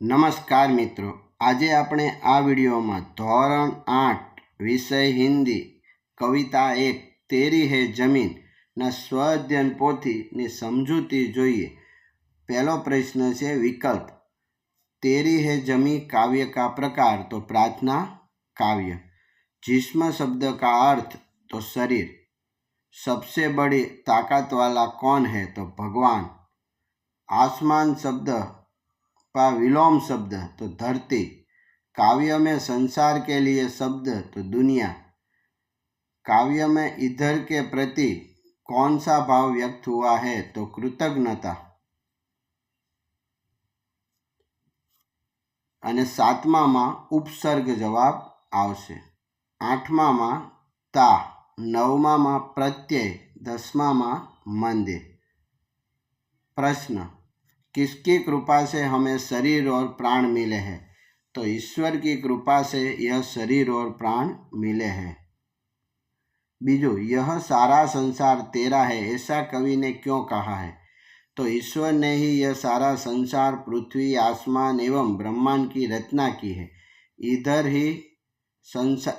नमस्कार मित्रों, आज आपणे आ विडियो में धोरण 8 विषय हिंदी कविता 1 तेरी है जमीन ना स्व-अध्ययन पोथी ने समझूती जोईए। पहलो प्रश्न है विकल्प। तेरी है जमी काव्य का प्रकार तो प्रार्थना काव्य। जिस्म शब्द का अर्थ तो शरीर। सबसे बड़ी ताकत वाला कौन है तो भगवान। आसमान शब्द का विलोम शब्द तो धरती। काव्य में संसार के लिए शब्द तो दुनिया। काव्य में इधर के प्रति कौन सा भाव व्यक्त हुआ है तो कृतज्ञता। અને સાતમામાં ઉપસર્ગ જવાબ આવશે। આઠમામાં તા, નવમામાં પ્રત્યય, દસમામાં મંદિર। प्रश्न, किसकी कृपा से हमें शरीर और प्राण मिले हैं तो ईश्वर की कृपा से यह शरीर और प्राण मिले हैं। बीजू, यह सारा संसार तेरा है ऐसा कवि ने क्यों कहा है तो ईश्वर ने ही यह सारा संसार, पृथ्वी, आसमान एवं ब्रह्मांड की रचना की है। इधर ही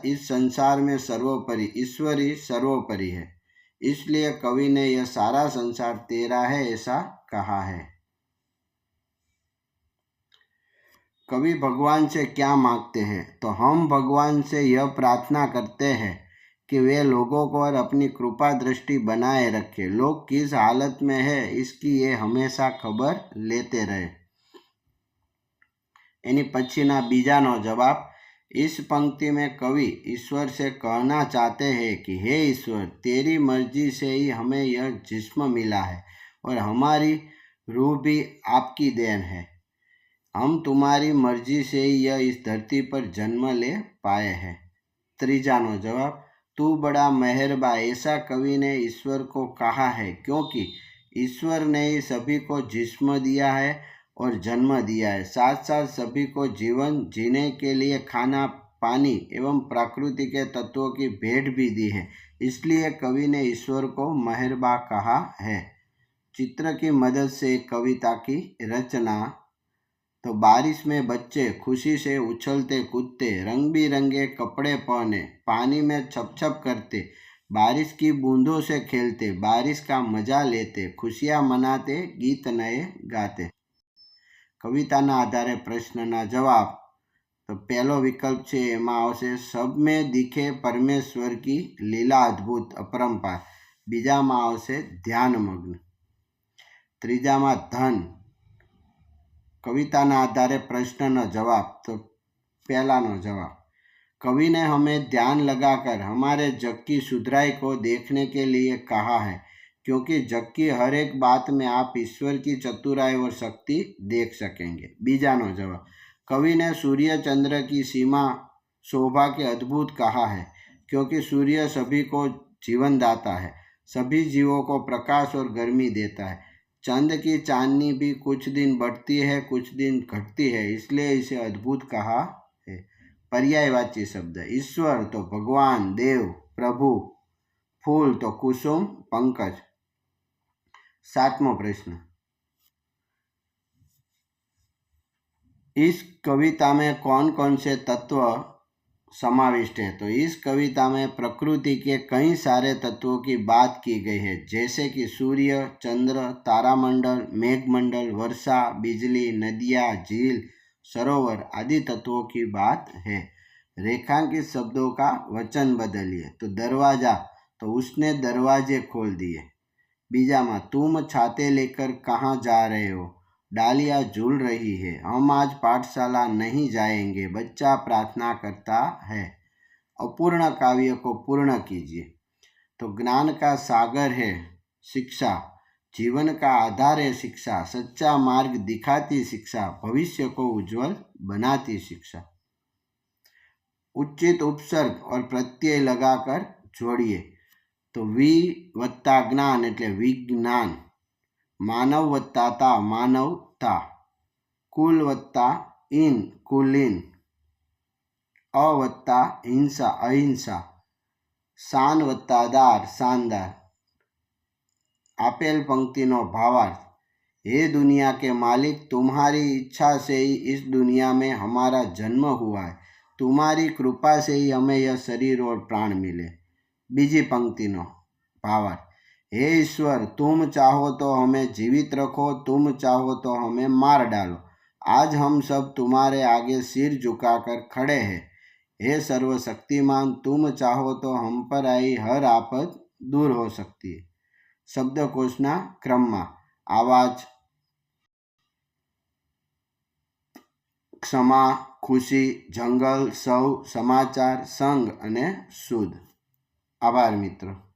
इस संसार में सर्वोपरि ईश्वर ही सर्वोपरि है, इसलिए कवि ने यह सारा संसार तेरा है ऐसा कहा है। कवि भगवान से क्या मांगते हैं तो हम भगवान से यह प्रार्थना करते हैं कि वे लोगों को और अपनी कृपा दृष्टि बनाए रखे। लोग किस हालत में है इसकी ये हमेशा खबर लेते रहे। एनी पछीना बीजानो जवाब। इस पंक्ति में कवि ईश्वर से कहना चाहते हैं कि हे ईश्वर, तेरी मर्जी से ही हमें यह जिस्म मिला है और हमारी रूह भी आपकी देन है। हम तुम्हारी मर्जी से ही यह इस धरती पर जन्म ले पाए हैं। त्रीजानो जवाब। तू बड़ा मेहरबा ऐसा कवि ने ईश्वर को कहा है क्योंकि ईश्वर ने ही सभी को जिस्म दिया है और जन्म दिया है, साथ साथ सभी को जीवन जीने के लिए खाना, पानी एवं प्रकृति के तत्वों की भेंट भी दी है, इसलिए कवि ने ईश्वर को मेहरबा कहा है। चित्र की मदद से कविता की रचना। तो बारिश में बच्चे खुशी से उछलते कूदते, रंग बिरंगे कपड़े पहने, पानी में छप छप करते, बारिश की बूंदों से खेलते, बारिश का मजा लेते, खुशियाँ मनाते, गीत नए गाते। कविताना आधारे प्रश्नना जवाब। तो पहलो विकल्प है एमां आवशे सब में दिखे परमेश्वर की लीला अद्भुत अपरंपार। बीजामां आवशे ध्यानमग्न। त्रीजामां धन। कविताना आधारे प्रश्ननो जवाब। तो पहलानो जवाब। कवि ने हमें ध्यान लगाकर हमारे जग की सुधराई को देखने के लिए कहा है क्योंकि जग की हर एक बात में आप ईश्वर की चतुराई और शक्ति देख सकेंगे। बीजानो जवाब। कवि ने सूर्य चंद्र की सीमा शोभा के अद्भुत कहा है क्योंकि सूर्य सभी को जीवन दाता है, सभी जीवों को प्रकाश और गर्मी देता है। चंद की चांदनी भी कुछ दिन बढ़ती है कुछ दिन घटती है, इसलिए इसे अद्भुत कहा है। पर्यायवाची शब्द। ईश्वर तो भगवान, देव, प्रभु। फूल तो कुसुम, पंकज। सातमो प्रश्न। इस कविता में कौन कौन से तत्व समाविष्ट है तो इस कविता में प्रकृति के कई सारे तत्वों की बात की गई है, जैसे कि सूर्य, चंद्र, तारामंडल, मेघमंडल, वर्षा, बिजली, नदियाँ, झील, सरोवर आदि तत्वों की बात है। रेखांकित शब्दों का वचन बदलिए। तो दरवाजा तो उसने दरवाजे खोल दिए। बीजा में तुम छाते लेकर कहाँ जा रहे हो, डालियाँ झूल रही है, हम आज पाठशाला नहीं जाएंगे, बच्चा प्रार्थना करता है। अपूर्ण काव्य को पूर्ण कीजिए। तो ज्ञान का सागर है शिक्षा, जीवन का आधार है शिक्षा, सच्चा मार्ग दिखाती शिक्षा, भविष्य को उज्जवल बनाती शिक्षा। उचित उपसर्ग और प्रत्यय लगाकर जोड़िए। तो वी वत्ता ज्ञान एटले विज्ञान, मानव वत्ता ता मानवता, कुल वत्ता इन कुलीन, अ वत्ता हिंसा अहिंसा, शान वत्ता दार शानदार। आपेल पंक्तिनो भावार्थ। हे दुनिया के मालिक, तुम्हारी इच्छा से ही इस दुनिया में हमारा जन्म हुआ है। तुम्हारी कृपा से ही हमें यह शरीर और प्राण मिले। बीजी पंक्तिनो भावार्थ, हे ईश्वर, तुम चाहो तो हमें जीवित रखो, तुम चाहो तो हमें मार डालो। आज हम सब तुम्हारे आगे सिर झुकाकर खड़े हैं। हे सर्वशक्तिमान, तुम चाहो तो हम पर आई हर आफत दूर हो सकती है। शब्दकोशना क्रमમાં आवाज, क्षमा, खुशी, जंगल, सौ, समाचार, संग અને શુદ્ધ। આભાર મિત્રો।